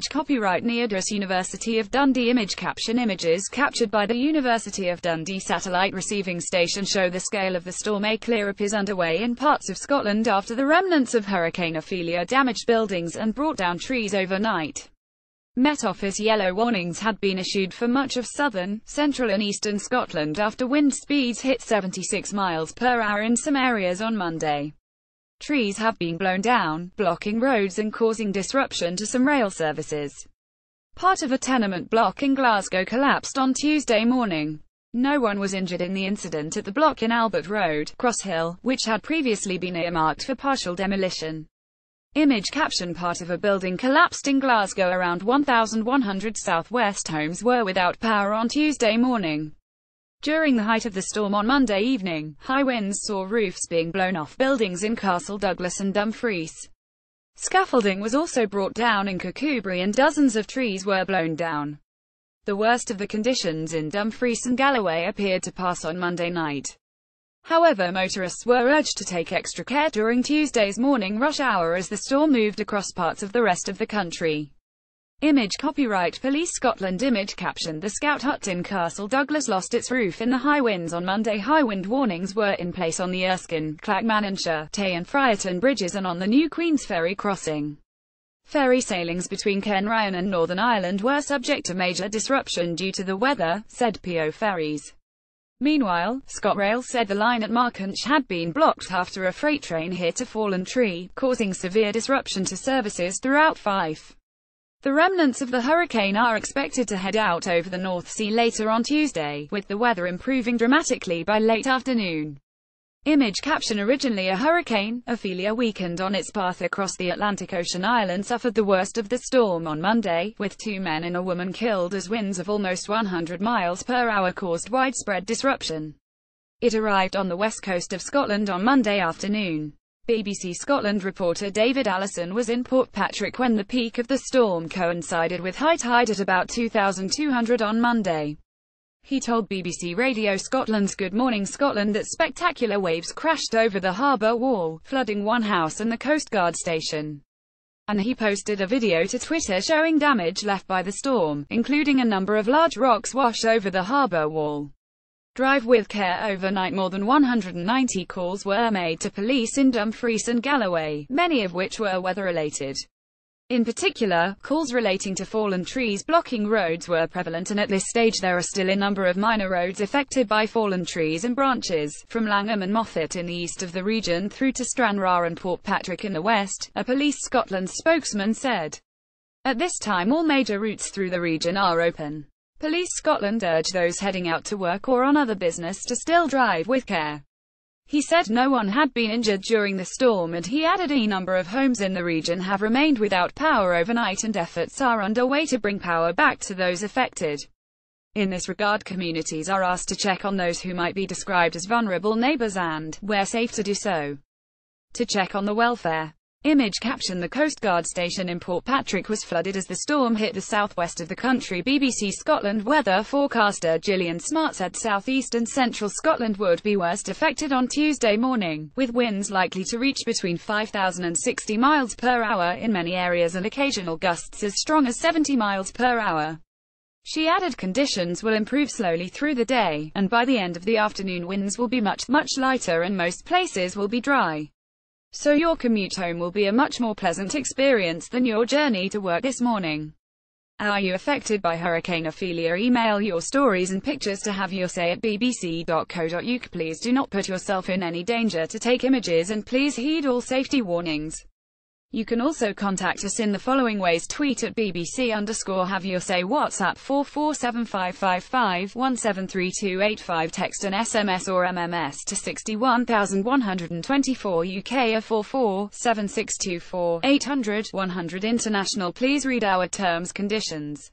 Image copyright Neadress University of Dundee Image caption Images captured by the University of Dundee satellite receiving station show the scale of the storm. A clear-up is underway in parts of Scotland after the remnants of Hurricane Ophelia damaged buildings and brought down trees overnight. Met Office yellow warnings had been issued for much of southern, central and eastern Scotland after wind speeds hit 76 miles per hour in some areas on Monday. Trees have been blown down, blocking roads and causing disruption to some rail services. Part of a tenement block in Glasgow collapsed on Tuesday morning. No one was injured in the incident at the block in Albert Road, Crosshill, which had previously been earmarked for partial demolition. Image caption Part of a building collapsed in Glasgow. Around 1,100 southwest homes were without power on Tuesday morning. During the height of the storm on Monday evening, high winds saw roofs being blown off buildings in Castle Douglas and Dumfries. Scaffolding was also brought down in Kirkcudbright and dozens of trees were blown down. The worst of the conditions in Dumfries and Galloway appeared to pass on Monday night. However, motorists were urged to take extra care during Tuesday's morning rush hour as the storm moved across parts of the rest of the country. Image copyright Police Scotland Image caption The Scout Hut in Castle Douglas lost its roof in the high winds on Monday. High wind warnings were in place on the Erskine, Clackmannanshire, Tay and Friarton bridges and on the new Queen's Ferry crossing. Ferry sailings between Kenryan and Northern Ireland were subject to major disruption due to the weather, said PO Ferries. Meanwhile, ScotRail said the line at Markench had been blocked after a freight train hit a fallen tree, causing severe disruption to services throughout Fife. The remnants of the hurricane are expected to head out over the North Sea later on Tuesday, with the weather improving dramatically by late afternoon. Image caption Originally a hurricane, Ophelia weakened on its path across the Atlantic Ocean. Ireland suffered the worst of the storm on Monday, with 2 men and a woman killed as winds of almost 100 miles per hour caused widespread disruption. It arrived on the west coast of Scotland on Monday afternoon. BBC Scotland reporter David Allison was in Portpatrick when the peak of the storm coincided with high tide at about 2,200 on Monday. He told BBC Radio Scotland's Good Morning Scotland that spectacular waves crashed over the harbour wall, flooding one house and the Coast Guard station. And he posted a video to Twitter showing damage left by the storm, including a number of large rocks wash over the harbour wall. Drive with care overnight. More than 190 calls were made to police in Dumfries and Galloway, many of which were weather-related. In particular, calls relating to fallen trees blocking roads were prevalent, and at this stage there are still a number of minor roads affected by fallen trees and branches, from Langham and Moffat in the east of the region through to Stranraer and Portpatrick in the west, a Police Scotland spokesman said. At this time all major routes through the region are open. Police Scotland urge those heading out to work or on other business to still drive with care. He said no one had been injured during the storm, and he added a number of homes in the region have remained without power overnight and efforts are underway to bring power back to those affected. In this regard, communities are asked to check on those who might be described as vulnerable neighbours and, where safe to do so, to check on the welfare. Image caption The Coast Guard station in Portpatrick was flooded as the storm hit the southwest of the country. BBC Scotland weather forecaster Gillian Smart said southeast and central Scotland would be worst affected on Tuesday morning, with winds likely to reach between 5,000 and 60 miles per hour in many areas and occasional gusts as strong as 70 miles per hour. She added conditions will improve slowly through the day, and by the end of the afternoon winds will be much lighter and most places will be dry. So your commute home will be a much more pleasant experience than your journey to work this morning. Are you affected by Hurricane Ophelia? Email your stories and pictures to haveyoursaye@bbc.co.uk. Please do not put yourself in any danger to take images and please heed all safety warnings. You can also contact us in the following ways: tweet at @BBC_HaveYourSay, WhatsApp 44755173285, text and SMS or MMS to 61124 UK or 447624800 100 international. Please read our terms conditions.